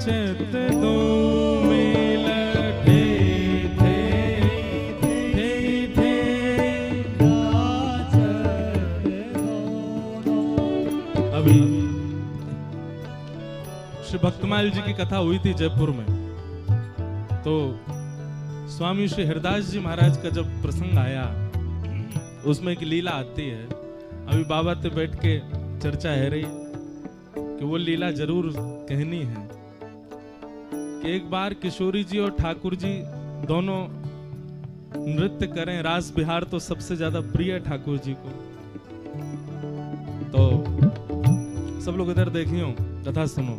चित दो मिल थे अभी श्री भक्तमाल जी की कथा हुई थी जयपुर में, तो स्वामी श्री हरदास जी महाराज का जब प्रसंग आया उसमें एक लीला आती है। अभी बाबा से बैठ के चर्चा है रही कि वो लीला जरूर कहनी है कि एक बार किशोरी जी और ठाकुर जी दोनों नृत्य करें। रास बिहार तो सबसे ज्यादा प्रिय है ठाकुर जी को, तो सब लोग इधर देखियो कथा सुनो।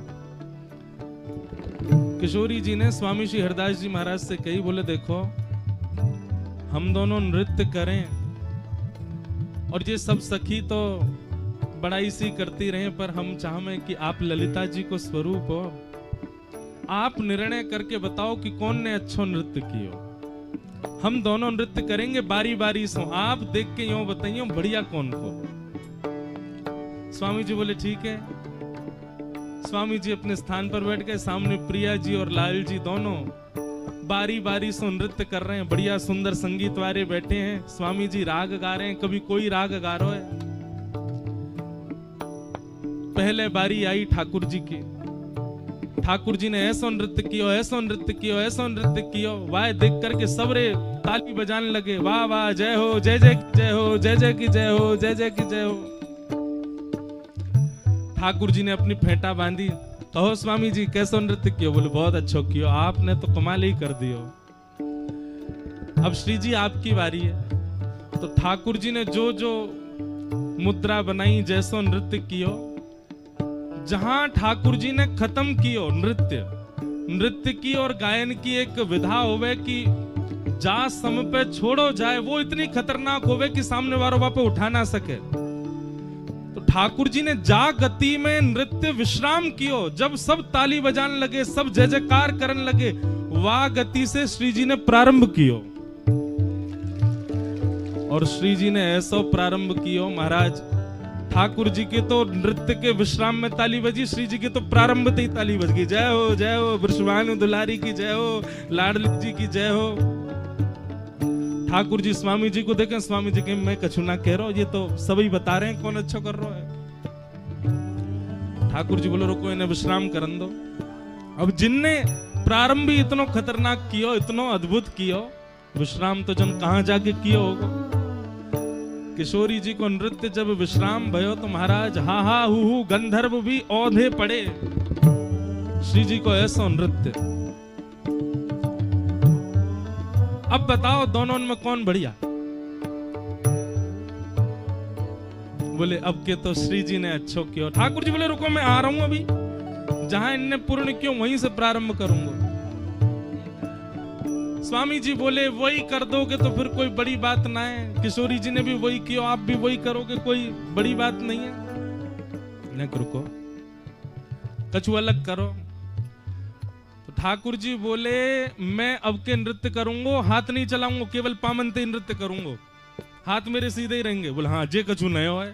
किशोरी जी ने स्वामी श्री हरदास जी महाराज से कही, बोले देखो हम दोनों नृत्य करें और ये सब सखी तो बड़ाई सी करती रहे, पर हम चाहें कि आप ललिता जी को स्वरूप हो, आप निर्णय करके बताओ कि कौन ने अच्छा नृत्य किया। हम दोनों नृत्य करेंगे बारी बारी से, आप देख के यूं बताइए बढ़िया कौन को। स्वामी जी बोले ठीक है। स्वामी जी अपने स्थान पर बैठ गए, सामने प्रिया जी और लाल जी दोनों बारी बारी से नृत्य कर रहे हैं। बढ़िया सुंदर संगीत वाले बैठे हैं, स्वामी जी राग गा रहे हैं, कभी कोई राग गा रहा है। पहले बारी आई ठाकुर जी की, ठाकुर जी ने ऐसा नृत्य किया, ऐसा नृत्य किया, ऐसा नृत्य किया। वाह देख करके सबरे ताली बजाने लगे, वाह वाह जय हो, जय जय की जय हो, जय जय की जय हो, जय जय की जय हो। ठाकुर जी ने अपनी फेंटा बांधी, कहो स्वामी जी कैसा नृत्य किया। बोले बहुत अच्छा किया, आपने तो कमाल ही कर दियो। अब श्री जी आपकी बारी है। तो ठाकुर जी ने जो जो मुद्रा बनाई, जैसो नृत्य कियो, जहां ठाकुर जी ने खत्म कियो नृत्य की और गायन की एक विधा होवे कि जा सम पे छोड़ो जाए, वो इतनी खतरनाक होवे कि सामने वालों वापे उठा ना सके। तो ठाकुर जी ने जा गति में नृत्य विश्राम कियो, जब सब ताली बजाने लगे, सब जय जयकार करने लगे, वाह गति से श्री जी ने प्रारंभ कियो। और श्री जी ने ऐसा प्रारंभ कियो महाराज, ठाकुर जी के तो नृत्य के विश्राम में ताली बजी, श्री जी के तो प्रारंभ से ही ताली बज गई। जय हो वृषभानु दुलारी की जय हो, लाडली जी की जय हो। ठाकुर जी स्वामी जी को देखें, स्वामी जी के मैं कछु ना कह रहा हूं, ये तो सभी बता रहे हैं कौन अच्छा कर रहा है। ठाकुर जी बोले रुको इन्हें विश्राम करन दो। अब जिनने प्रारंभ ही इतना खतरनाक कियो, इतना अद्भुत कियो, विश्राम तो जन कहां जाके कियो होगा। किशोरी जी को नृत्य जब विश्राम भयो तो महाराज हा हा हु गंधर्व भी औधे पड़े। श्री जी को ऐसा नृत्य। अब बताओ दोनों में कौन बढ़िया। बोले अब के तो श्री जी ने अच्छो किया। ठाकुर जी बोले रुको मैं आ रहा हूं, अभी जहां इनने पूर्ण क्यों वहीं से प्रारंभ करूंगा। स्वामी जी बोले वही कर दोगे तो फिर कोई बड़ी बात ना है, किशोरी जी ने भी वही किया, आप भी वही करोगे, कोई बड़ी बात नहीं है। न रुको कछु अलग करो। तो ठाकुर जी बोले मैं अब के नृत्य करूंगा, हाथ नहीं चलाऊंगा, केवल पामनते नृत्य करूंगा, हाथ मेरे सीधे ही रहेंगे। बोले हाँ जे कछु नयो है।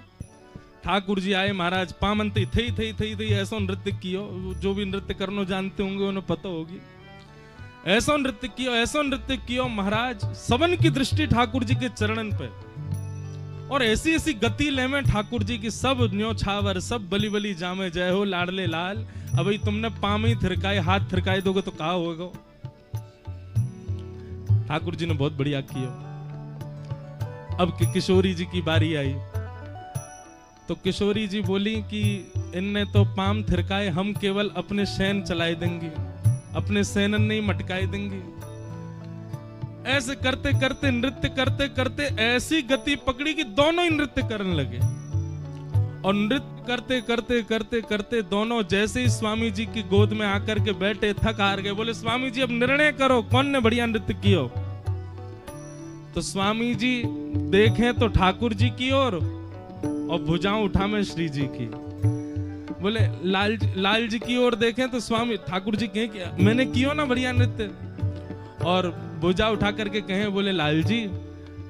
ठाकुर जी आए महाराज, पामनते थई ऐसा नृत्य कियो, जो भी नृत्य करना जानते होंगे उन्हें पता होगी। ऐसा नृत्य कियो, ऐसा नृत्य कियो महाराज, सबन की दृष्टि ठाकुर जी के चरणन पे, और ऐसी ऐसी गति ले में ठाकुर जी की सब न्यो छावर, सब बली बली जामे जय हो लाडले लाल। अब तुमने पाम ही थिरकाए, हाथ थिरकाए दोगे तो कहा होगा। ठाकुर जी ने बहुत बढ़िया किया। अब किशोरी जी की बारी आई तो किशोरी जी बोली कि इनने तो पाम थिरकाए, हम केवल अपने शैन चलाए देंगे, अपने सैनन नहीं मटकाए देंगे। ऐसे करते करते नृत्य करते करते ऐसी गति पकड़ी कि दोनों ही नृत्य करने लगे। और नृत्य करते करते करते करते दोनों जैसे ही स्वामी जी की गोद में आकर के बैठे, थक हार गए। बोले स्वामी जी अब निर्णय करो कौन ने बढ़िया नृत्य किया। तो स्वामी जी देखें तो ठाकुर जी की और भुजाएं उठा में श्री जी की। बोले लाल जी की ओर देखें तो स्वामी ठाकुर जी कहें कि मैंने किया ना बढ़िया नृत्य, और भुजा उठा करके कहें बोले लाल जी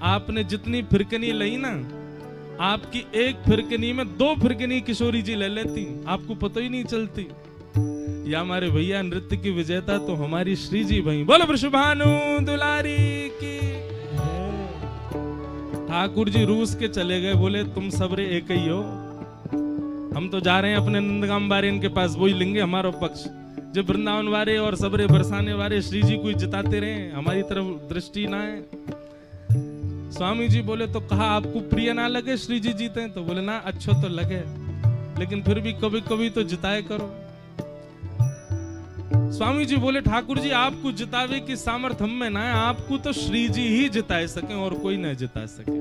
आपने जितनी फिरकनी ली ना, आपकी एक फिरकनी में 2 फिरकनी किशोरी जी ले लेती, आपको पता ही नहीं चलती। या हमारे भैया नृत्य की विजेता तो हमारी श्री जी भाई। बोलो वृषभानु दुलारी की। ठाकुर जी रूस के चले गए, बोले तुम सबरे एक ही हो, हम तो जा रहे हैं अपने नंदगाम वारे इनके पास, वही लेंगे हमारा पक्ष। जब वृंदावन वारे और सबरे बरसाने वाले श्री जी को जिताते रहे, हमारी तरफ दृष्टि ना है। स्वामी जी बोले तो कहा आपको प्रिय ना लगे श्री जी जीते? तो बोले ना, अच्छो तो लगे, लेकिन फिर भी कभी कभी तो जिताए करो। स्वामी जी बोले ठाकुर जी आपको जितावे की सामर्थ्य हम में ना है, आपको तो श्री जी ही जिता सके और कोई ना जिता सके।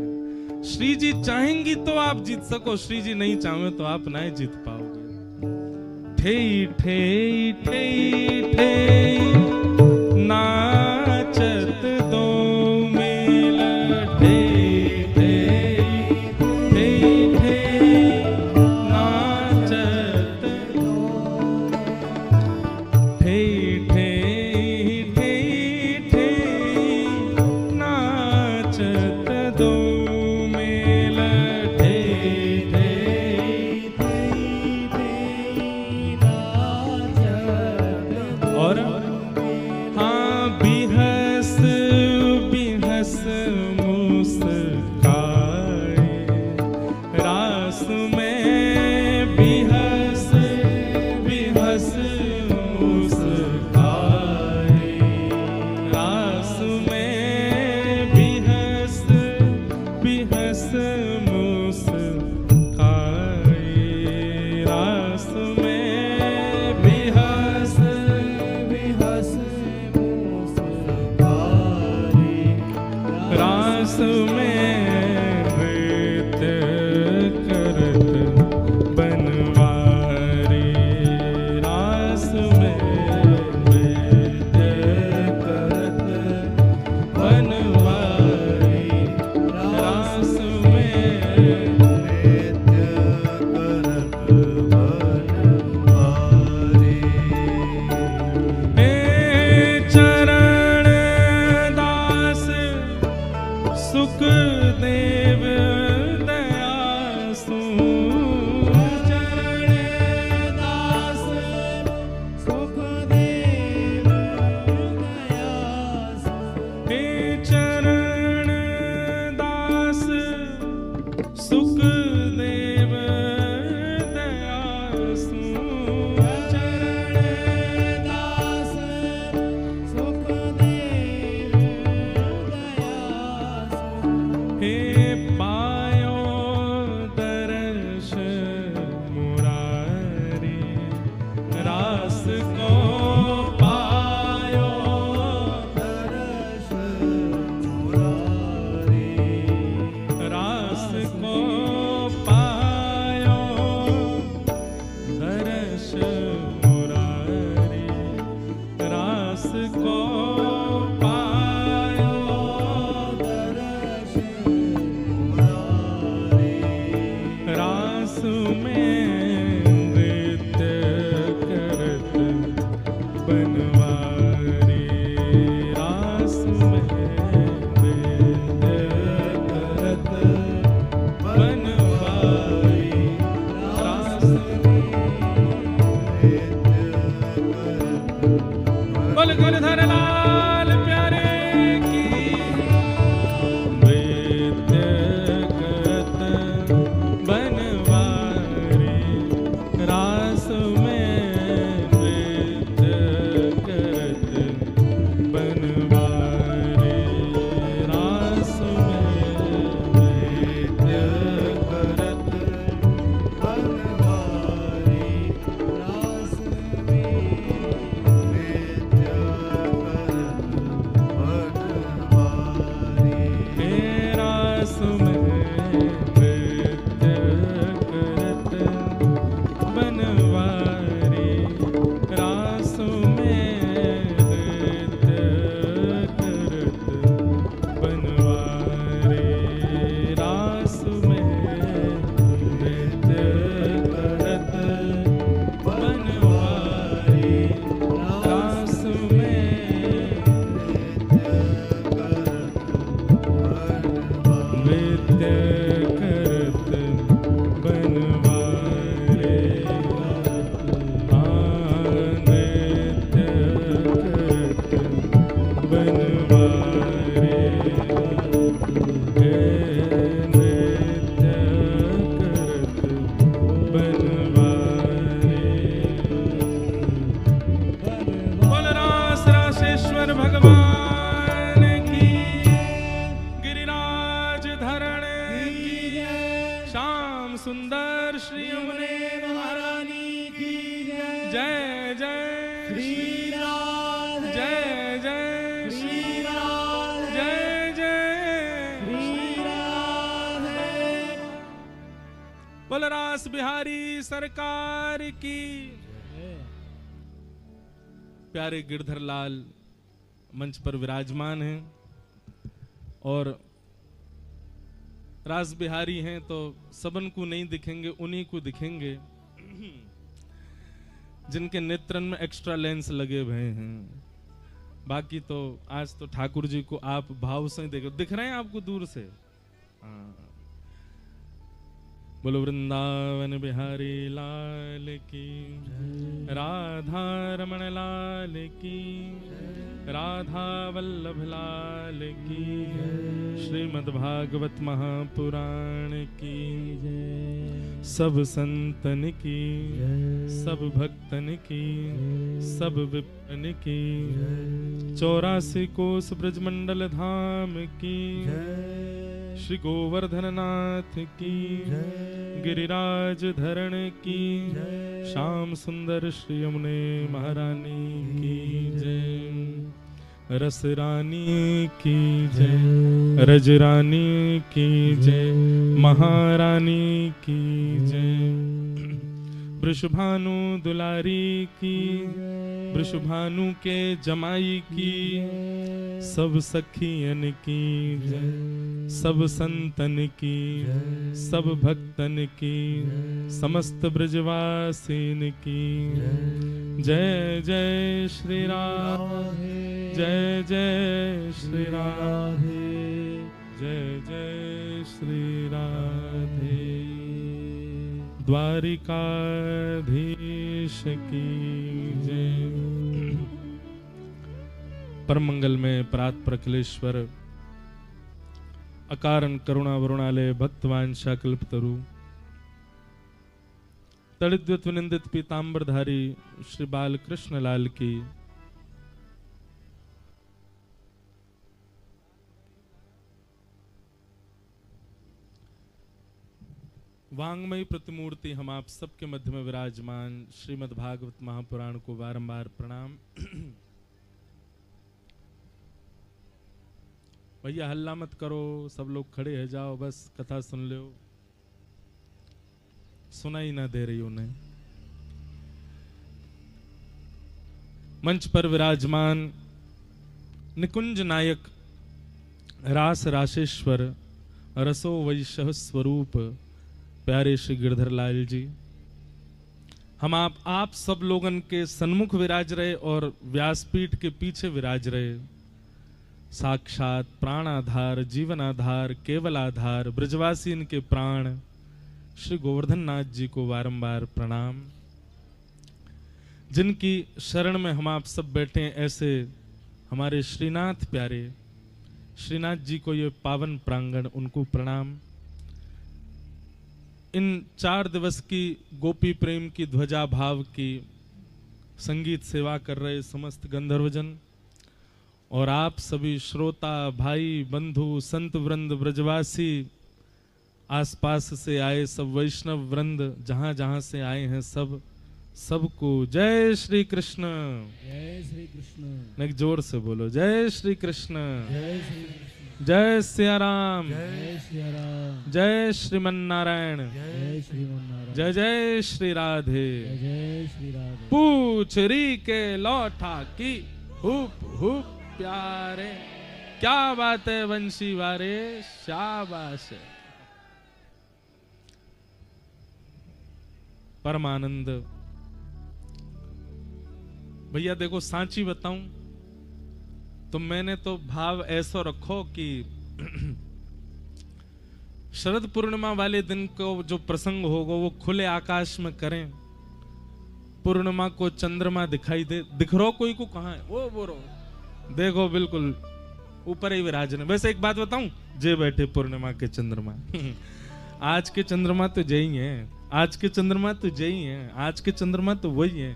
श्री जी चाहेंगी तो आप जीत सको, श्री जी नहीं चाहे तो आप ना जीत पाओगे। ठे ठे ठे ठे नाचत दो मेल, ठे ठे ठे ठे नाचत दो, ठे ठे ठे ठे नाचत दो मेल, ठे ठे और हाँ बिहस बिहस मुस्काए रास में, बिहस बिहस मुस्काए रास में, बिहस बिहस मुस्काए रास में, बिहस बिहस मुस्काए रास में, नृत्य करत बनवारी रास में, नृत्य करत बनवारी रास में, नृत्य करत बनवारी। हे चरण दास सुखदेव दयासु, चरण दास सुखदेव दयासु, हे चरण दास सुखदेव दयासु, चरण दास सुखदेव दयासु, हे पायो दर्श मुरारी रास को, पायो दर्श मुरारी रास को, पायो दर्श मुरारी रास को, पायो दर्श मुरारी रास में, नृत्य करत बनवारी रास में, नृत्य करत बनवारी रास में, नृत्य करत। बोल गुरधर लाल प्यारे की। नृत्य करत बनवारी रास में, नृत्य करत बनवारी रास में, नृत्य करत बनवारी रास में, नृत्य राशेश्वर भगवान की, गिरिराज धरण की, श्याम सुंदर श्री यमुने महारानी की जय जय श्री राधे, जय जय श्री राधे, जय जय श्री राधे। बोल रास बिहारी सरकार की। प्यारे गिरधर लाल मंच पर विराजमान हैं और रास बिहारी हैं तो सबन को नहीं दिखेंगे, उन्हीं को दिखेंगे जिनके नेत्रन में एक्स्ट्रा लेंस लगे हुए हैं। बाकी तो आज तो ठाकुर जी को आप भाव से देखो, दिख रहे हैं आपको दूर से। बोलो वृंदावन बिहारी लाल की, राधा रमण लाल की, राधा वल्लभ लाल की, श्रीमद् भागवत महापुराण की, सब संतन की, सब भक्तन की, सब विप्रन की, 84 कोस ब्रजमंडल धाम की, श्री गोवर्धन नाथ की, गिरिराज धरण की, श्याम सुंदर श्री यमुने महारानी की जय, रस रानी की जय, रज रानी की जय, महारानी की जय, वृषभानु दुलारी की, वृषभानु के जमाई की, सब सखियन की जय, सब संतन की, सब भक्तन की, समस्त ब्रजवासीन की जय जय श्री राधे, जय जय श्री राधे, जय जय श्री राधे। द्वारिकाधीश की जय। परम मंगल में प्रात प्रकलेश्वर, अकारण करुणा वरुणालय, भक्तवांशा कल्पतरु, तड़िद्वत विनिंदित पीतांबरधारी श्री बाल कृष्ण लाल की वांगमयी प्रतिमूर्ति हम आप सबके मध्य में विराजमान श्रीमद् भागवत महापुराण को बारंबार प्रणाम। भैया हल्ला मत करो, सब लोग खड़े है जाओ, बस कथा सुन लो। सुनाई ना दे रही उन्हें। मंच पर विराजमान निकुंज नायक रास राशेश्वर रसो वैशः स्वरूप प्यारे श्री गिरधर लाल जी, हम आप सब लोगन के सन्मुख विराज रहे और व्यासपीठ के पीछे विराज रहे। साक्षात प्राणाधार, जीवन आधार, केवल आधार, ब्रजवासी इनके प्राण श्री गोवर्धन नाथ जी को बारंबार प्रणाम। जिनकी शरण में हम आप सब बैठे हैं, ऐसे हमारे श्रीनाथ प्यारे श्रीनाथ जी को ये पावन प्रांगण, उनको प्रणाम। इन 4 दिवस की गोपी प्रेम की ध्वजा भाव की संगीत सेवा कर रहे समस्त गंधर्वजन और आप सभी श्रोता भाई बंधु संत वृंद ब्रजवासी, आसपास से आए सब वैष्णव वृंद, जहां जहां से आए हैं सबको जय श्री कृष्ण, जय श्री कृष्ण। एक जोर से बोलो जय श्री कृष्ण, जय श्री कृष्ण। जय सिया राम, जय सिया राम, जय श्रीमन नारायण, जय श्रीमन नारायण, जय जय श्री राधे, जय जय श्री राधे। पूछ री के लौटा की हुप हुप प्यारे, क्या बात है वंशी वारे, शाबाश। परमानंद भैया देखो, सांची बताऊं तो मैंने तो भाव ऐसा रखो कि शरद पूर्णिमा वाले दिन को जो प्रसंग होगा वो खुले आकाश में करें। पूर्णिमा को चंद्रमा दिखाई दे, दिख रो कोई को कहां है वो बोलो, देखो बिल्कुल ऊपर ही विराजन है। वैसे एक बात बताऊं, जे बैठे पूर्णिमा के चंद्रमा आज के चंद्रमा तो जय ही है, आज के चंद्रमा तो जय ही है, आज के चंद्रमा तो वही है।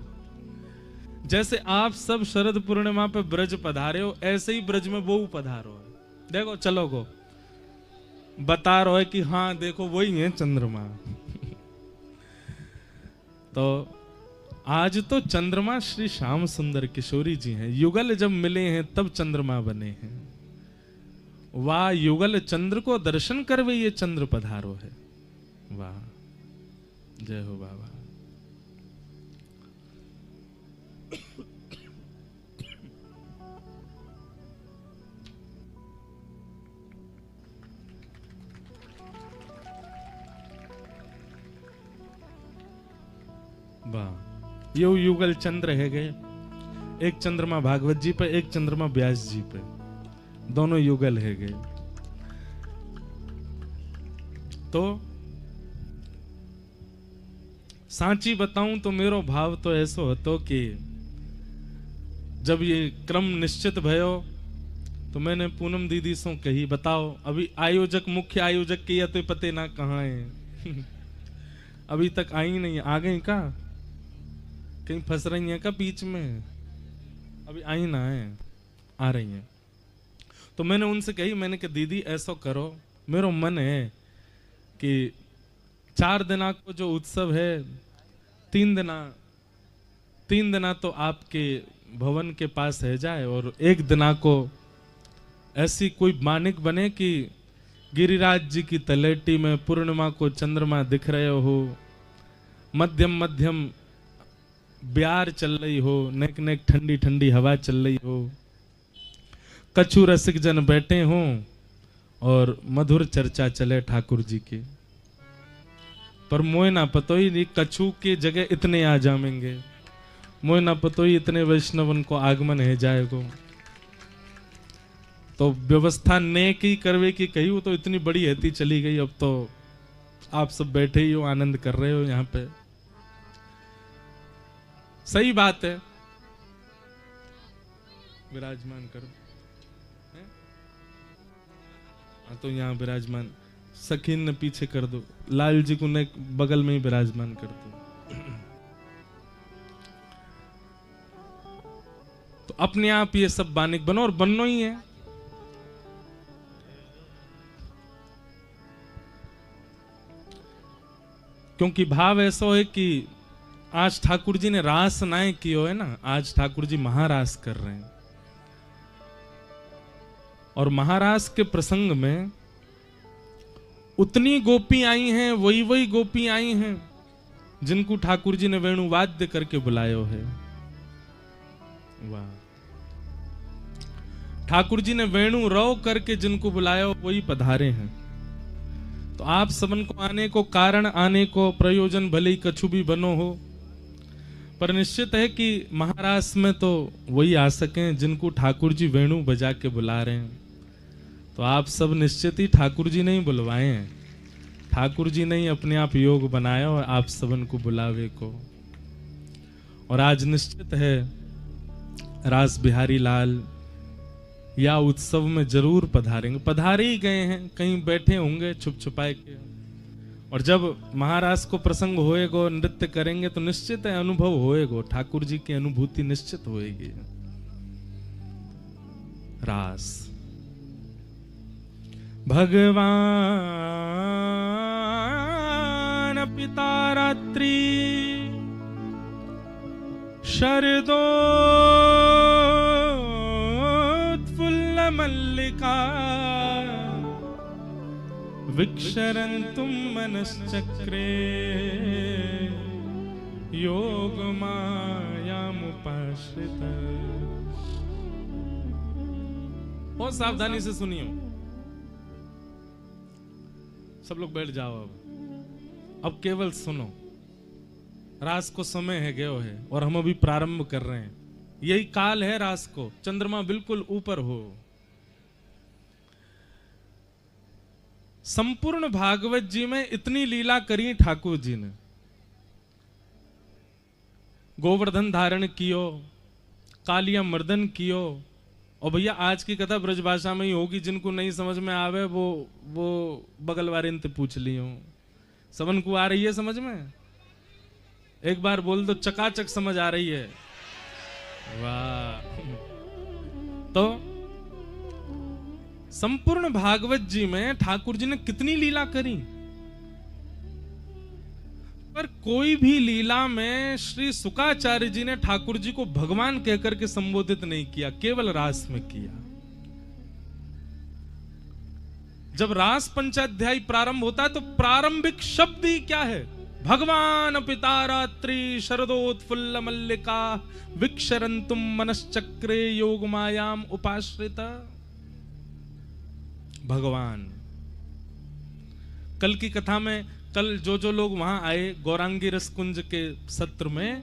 जैसे आप सब शरद पूर्णिमा पे ब्रज पधारे हो, ऐसे ही ब्रज में वो पधारो है। देखो चलो गो बता रहा है कि हाँ देखो वही है चंद्रमा। तो आज तो चंद्रमा श्री श्याम सुंदर किशोरी जी हैं। युगल जब मिले हैं तब चंद्रमा बने हैं। वाह युगल चंद्र को दर्शन करवे ये चंद्र पधारो है। वाह जय हो बाबा। वाह यो युगल चंद्र है गए। एक चंद्रमा भागवत जी पे, एक चंद्रमा व्यास जी पे, दोनों युगल है गए। तो सांची बताऊं तो मेरो भाव तो ऐसो હતો कि जब ये क्रम निश्चित भयो तो मैंने पूनम दीदी से कही बताओ अभी आयोजक मुख्य आयोजक की या तो पते ना कहाँ है। अभी तक आई नहीं, आ गई का कहीं फंस रही है का बीच में, अभी आई ना है, आ रही है। तो मैंने उनसे कही, मैंने कहा दीदी ऐसा करो, मेरा मन है कि 4 दिना को जो उत्सव है 3 दिना तो आपके भवन के पास है जाए और 1 दिना को ऐसी कोई मानिक बने कि गिरिराज जी की तलेटी में पूर्णिमा को चंद्रमा दिख रहे हो, मध्यम मध्यम ब्यार चल रही हो, नेक नेक ठंडी ठंडी हवा चल रही हो, कछु रसिक जन बैठे हों और मधुर चर्चा चले ठाकुर जी की। पर मोए ना पतो ही नहीं कछु के जगह इतने आ जाएंगे, मोए ना पतो ही इतने वैष्णवन को आगमन है जाएगो। तो व्यवस्था नेक ही करवे की कही, वो तो इतनी बड़ी रहती चली गई। अब तो आप सब बैठे ही हो, आनंद कर रहे हो यहाँ पे, सही बात है। विराजमान करो, तो यहाँ विराजमान सखीन ने पीछे कर दो, लाल जी को ने बगल में ही विराजमान कर दो। तो अपने आप ये सब बानिक बनो और बनना ही है। क्योंकि भाव ऐसा है कि आज ठाकुर जी ने रास नाय कियो है ना, आज ठाकुर जी महारास कर रहे हैं। और महारास के प्रसंग में उतनी गोपी आई हैं, वही वही गोपी आई हैं जिनको ठाकुर जी ने वेणु वाद्य करके बुलायो है। वाह, ठाकुर जी ने वेणु रव करके जिनको बुलायो वही पधारे हैं। तो आप सबन को आने को कारण, आने को प्रयोजन भले ही कछु भी बनो हो, पर निश्चित है कि महारास में तो वही आ सके जिनको ठाकुर जी वेणु बजा के बुला रहे हैं। तो आप सब निश्चित ही ठाकुर जी ने ही बुलवाए हैं, ठाकुर जी ने ही अपने आप योग बनाया और आप सबन को बुलावे को। और आज निश्चित है रास बिहारी लाल या उत्सव में जरूर पधारेंगे, पधारे ही गए हैं, कहीं बैठे होंगे छुप छुपाए के। और जब महाराज को प्रसंग होएगो, नृत्य करेंगे तो निश्चित है अनुभव होएगो, ठाकुर जी की अनुभूति निश्चित होएगी। रास भगवान पिता रात्रि शरदोत्फुल्ल मल्लिका विक्षरन्तुं मनश्चक्रे योगमायामुपाश्रित। बहुत सावधानी से सुनियो, सब लोग बैठ जाओ। अब केवल सुनो, रास को समय है गयो है और हम अभी प्रारंभ कर रहे हैं। यही काल है रास को, चंद्रमा बिल्कुल ऊपर हो। संपूर्ण भागवत जी में इतनी लीला करी ठाकुर जी ने, गोवर्धन धारण कियो, कालिया मर्दन कियो। और भैया आज की कथा ब्रजभाषा में ही होगी, जिनको नहीं समझ में आवे वो बगल वाले इनसे पूछ लियो। सबन को आ रही है समझ में? एक बार बोल दो, चकाचक समझ आ रही है। वाह। तो संपूर्ण भागवत जी में ठाकुर जी ने कितनी लीला करी, पर कोई भी लीला में श्री शुकाचार्य जी ने ठाकुर जी को भगवान कहकर के संबोधित नहीं किया, केवल रास में किया। जब रास पंचाध्यायी प्रारंभ होता है तो प्रारंभिक शब्द ही क्या है? भगवान पिता रात्रि शरदोत्फुल्ल मल्लिका विक्षरंतुम मनश्चक्रे योग मायाम उपाश्रिता। भगवान। कल की कथा में, कल जो लोग वहां आए गौरांगी रस कुंज के सत्र में,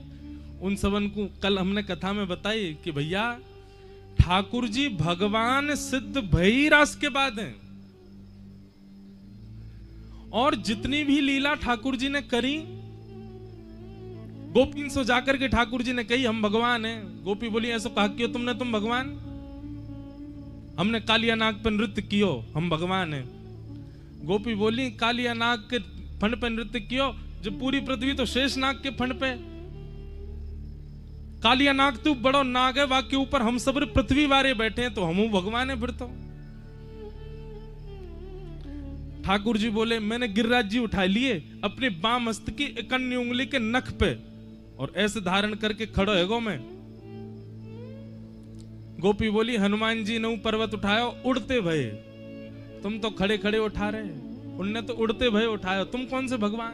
उन सबन को कल हमने कथा में बताई कि भैया ठाकुर जी भगवान सिद्ध भई रास के बाद हैं, और जितनी भी लीला ठाकुर जी ने करी, गोपी से जाकर के ठाकुर जी ने कही हम भगवान हैं। गोपी बोली ऐसा कहा क्यों तुमने, तुम भगवान? हमने कालिया नाग पर नृत्य कियो, हम भगवान हैं। गोपी बोली कालिया नाग के फंड पे नृत्य कियो, जब पूरी पृथ्वी तो शेष नाग के फंड पे। कालिया नाग तू बड़ो नाग है, वाके ऊपर हम सब पृथ्वी वारे बैठे हैं, तो हम भगवान है फिर तो। ठाकुर जी बोले मैंने गिरिराज जी उठा लिए अपनी बाम हस्त की इकन्नी उंगली के नख पे, और ऐसे धारण करके खड़ो है गो मैं। गोपी बोली हनुमान जी ने पर्वत उठाया उड़ते भये, तुम तो खड़े खड़े उठा रहे, उनने तो उड़ते भये उठाया, तुम कौन से भगवान?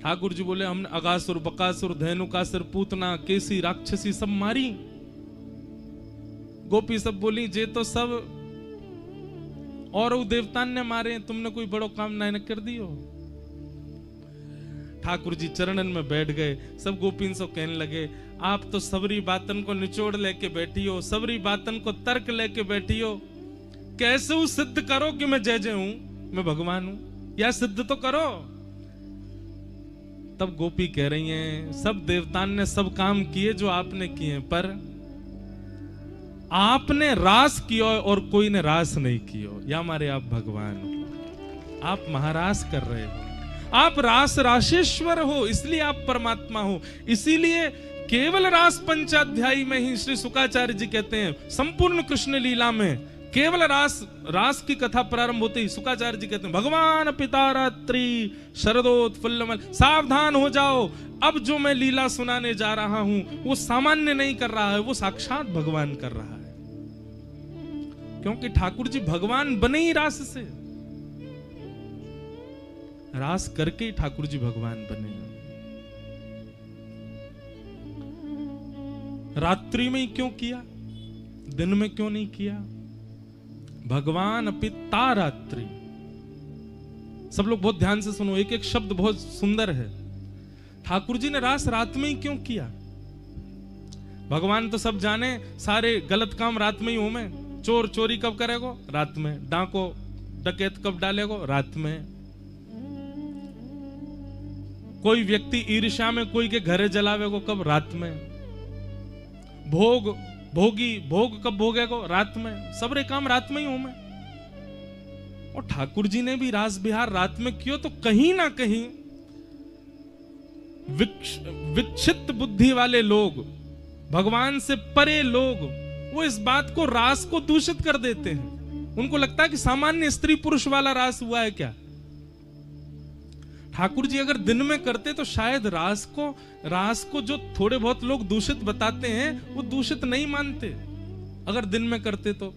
ठाकुर जी बोले हमने अगासुर बकासुर धेनुकासुर पूतना केसी राक्षसी सब मारी। गोपी सब बोली जे तो सब और वो देवतान ने मारे, तुमने कोई बड़ो काम ना कर दियो। ठाकुर जी चरणन में बैठ गए, सब गोपीन से कहने लगे आप तो सबरी बातन को निचोड़ लेके बैठी हो, सबरी बातन को तर्क लेके बैठी हो, कैसे वो सिद्ध करो कि मैं जय जय हूं, मैं भगवान हूं, या सिद्ध तो करो। तब गोपी कह रही हैं सब देवतान ने सब काम किए जो आपने किए, पर आपने रास किया और कोई ने रास नहीं किया, या हमारे आप भगवान हो, आप महारास कर रहे हो, आप रास राशेश्वर हो, इसलिए आप परमात्मा हो। इसीलिए केवल रास पंचाध्यायी में ही श्री शुकाचार्य जी कहते हैं संपूर्ण कृष्ण लीला में केवल रास की कथा प्रारंभ होते ही शुकाचार्य जी कहते हैं भगवान पिता रात्रि शरदोत्फुल्ल, सावधान हो जाओ, अब जो मैं लीला सुनाने जा रहा हूं वो सामान्य नहीं कर रहा है, वो साक्षात भगवान कर रहा है, क्योंकि ठाकुर जी भगवान बने ही रास से, रास करके ही ठाकुर जी भगवान बने। रात्रि में ही क्यों किया, दिन में क्यों नहीं किया? भगवान पिता रात्रि, सब लोग बहुत ध्यान से सुनो, एक एक शब्द बहुत सुंदर है। ठाकुर जी ने रास रात में ही क्यों किया? भगवान तो सब जाने सारे गलत काम रात में ही हो, में चोर चोरी कब करेगो? रात में। डाको डकैत कब डालेगो? रात में। कोई व्यक्ति ईर्ष्या में कोई के घरे जलावेगो कब? रात में। भोग कब भोगेगो? रात में। सबरे काम रात में ही हो में। और ठाकुर जी ने भी रास बिहार रात में कियो, तो कहीं ना कहीं विक्षिप्त बुद्धि वाले लोग, भगवान से परे लोग, वो इस बात को रास को दूषित कर देते हैं। उनको लगता है कि सामान्य स्त्री पुरुष वाला रास हुआ है क्या? ठाकुर जी अगर दिन में करते तो शायद रास को जो थोड़े बहुत लोग दूषित बताते हैं वो दूषित नहीं मानते, अगर दिन में करते तो।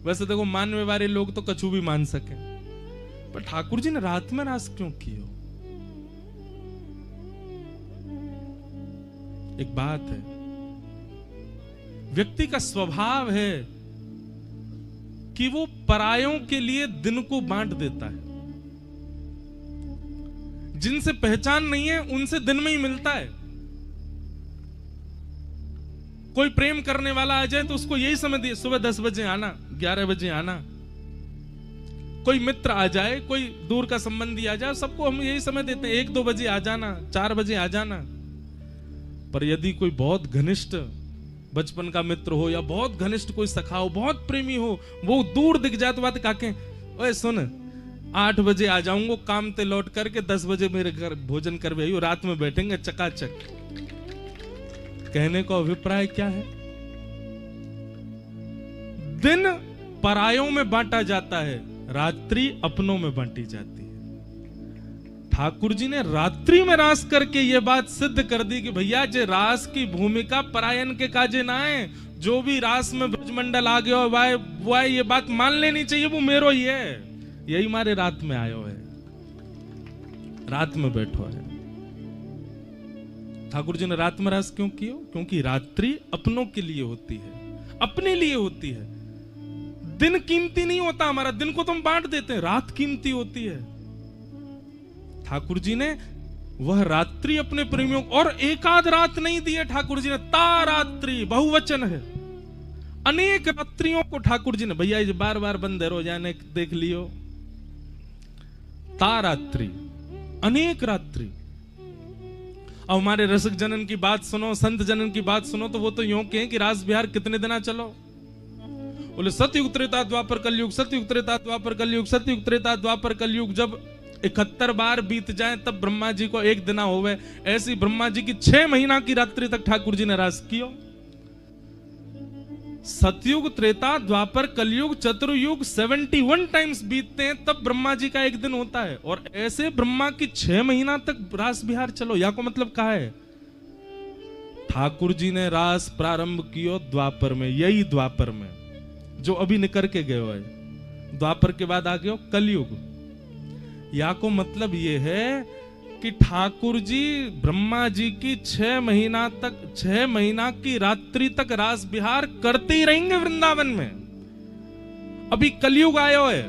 वैसे देखो मानने वाले लोग तो कछु भी मान सके, पर ठाकुर जी ने रात में रास क्यों किया? एक बात है, व्यक्ति का स्वभाव है कि वो परायों के लिए दिन को बांट देता है। जिनसे पहचान नहीं है उनसे दिन में ही मिलता है। कोई प्रेम करने वाला आ जाए तो उसको यही समय दिए, सुबह 10 बजे आना, 11 बजे आना। कोई मित्र आ जाए, कोई दूर का संबंधी आ जाए, सबको हम यही समय देते हैं, 1-2 बजे आ जाना, 4 बजे आ जाना। पर यदि कोई बहुत घनिष्ठ बचपन का मित्र हो या बहुत घनिष्ठ कोई सखा हो, बहुत प्रेमी हो, वो दूर दिख जाए तो बात काके, ओए सुन 8 बजे आ जाऊंगा काम ते लौट करके, 10 बजे मेरे घर भोजन कर भी, रात में बैठेंगे चकाचक। कहने का अभिप्राय क्या है? दिन परायों में बांटा जाता है, रात्रि अपनों में बांटी जाती है। ठाकुर जी ने रात्रि में रास करके यह बात सिद्ध कर दी कि भैया जे रास की भूमिका परायण के काजे ना है, जो भी रास में ब्रजमंडल आ गया वो ये बात मान लेनी चाहिए, वो मेरो ही है। यही मारे रात में आयो है, रात में बैठो है। ठाकुर जी ने रात में रास क्यों किया? क्योंकि रात्रि अपनों के लिए होती है, अपने लिए होती है। दिन कीमती नहीं होता हमारा, दिन को तो हम बांट देते हैं, रात कीमती होती है। ठाकुर जी ने वह रात्रि अपने प्रेमियों को, और एकाध रात नहीं दी है ठाकुर जी ने, तारात्रि बहुवचन है। अनेक रात्रियों को ठाकुर जी ने, भैया ये बार बार बंद है रोजाना देख लियो, तारात्रि अनेक रात्रि। अब हमारे रसिक जनन की बात सुनो, संत जनन की बात सुनो, तो वो तो यूं कहें कि रास बिहार कितने दिन चलो? बोले सतयुग त्रेता द्वापर कलयुग, सतयुग त्रेता द्वापर कलयुग, सतयुग त्रेता द्वापर कलयुग। जब 71 बार बीत जाए तब ब्रह्मा जी को एक दिन होवे। ऐसी ब्रह्मा जी की 6 महीना की रात्रि तक ठाकुर जी ने रास कियो। सतयुग त्रेता द्वापर कलयुग चतुर्युग 71 टाइम्स बीतते हैं तब ब्रह्मा जी का एक दिन होता है। और ऐसे ब्रह्मा की 6 महीना तक रास बिहार चलो, या को मतलब कहा है? ठाकुर जी ने रास प्रारंभ कियो द्वापर में, यही द्वापर में जो अभी निकर के गए है। द्वापर के बाद आ गयो कलयुग। या को मतलब ये है कि ठाकुर जी ब्रह्मा जी की 6 महीना की रात्रि तक रास बिहार करते ही रहेंगे वृंदावन में। अभी कलयुग आयो है,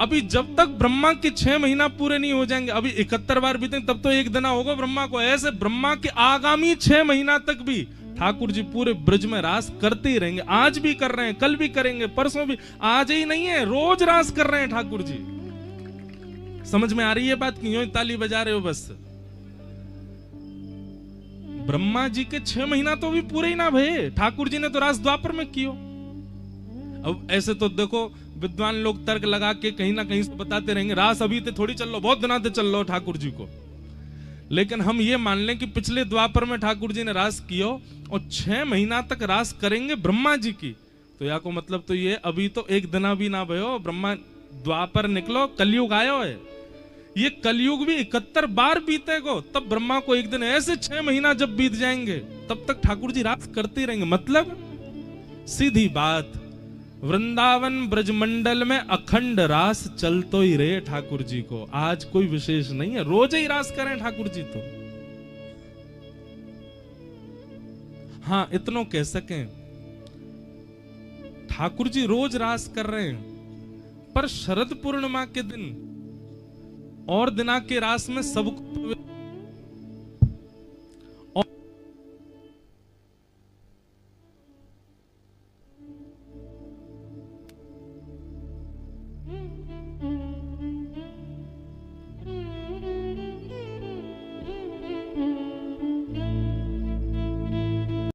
अभी जब तक ब्रह्मा के 6 महीना पूरे नहीं हो जाएंगे, अभी 71 बार बीतेंगे तब तो एक दिन होगा ब्रह्मा को। ऐसे ब्रह्मा के आगामी 6 महीना तक भी ठाकुर जी पूरे ब्रज में रास करते ही रहेंगे। आज भी कर रहे हैं, कल भी करेंगे, परसों भी। आज ही नहीं है, रोज रास कर रहे हैं ठाकुर जी। समझ में आ रही है बात? क्यों ताली बजा रहे हो? बस ब्रह्मा जी के 6 महीना तो भी पूरे ही ना भये, ठाकुर जी ने तो रास द्वापर में कियो। अब ऐसे तो देखो विद्वान लोग तर्क लगा के कहीं ना कहीं से बताते रहेंगे रास अभी तो थोड़ी चल लो, बहुत दिना से चल लो ठाकुर जी को। लेकिन हम ये मान लें कि पिछले द्वापर में ठाकुर जी ने रास कियो और 6 महीना तक रास करेंगे ब्रह्मा जी की, तो या को मतलब तो ये अभी तो एक दिना भी ना भयो, ब्रह्मा द्वापर निकलो कलयुग आयो है। ये कलयुग भी 71 बार बीतेगो तब ब्रह्मा को एक दिन, ऐसे 6 महीना जब बीत जाएंगे तब तक ठाकुर जी रास करते रहेंगे। मतलब सीधी बात, वृंदावन ब्रजमंडल में अखंड रास चलतो ही रहे ठाकुर जी को। आज कोई विशेष नहीं है, रोज ही रास करें ठाकुर जी तो। हाँ, इतनो कह सकें ठाकुर जी रोज रास कर रहे हैं, पर शरद पूर्णिमा के दिन और दिना के रास में सबको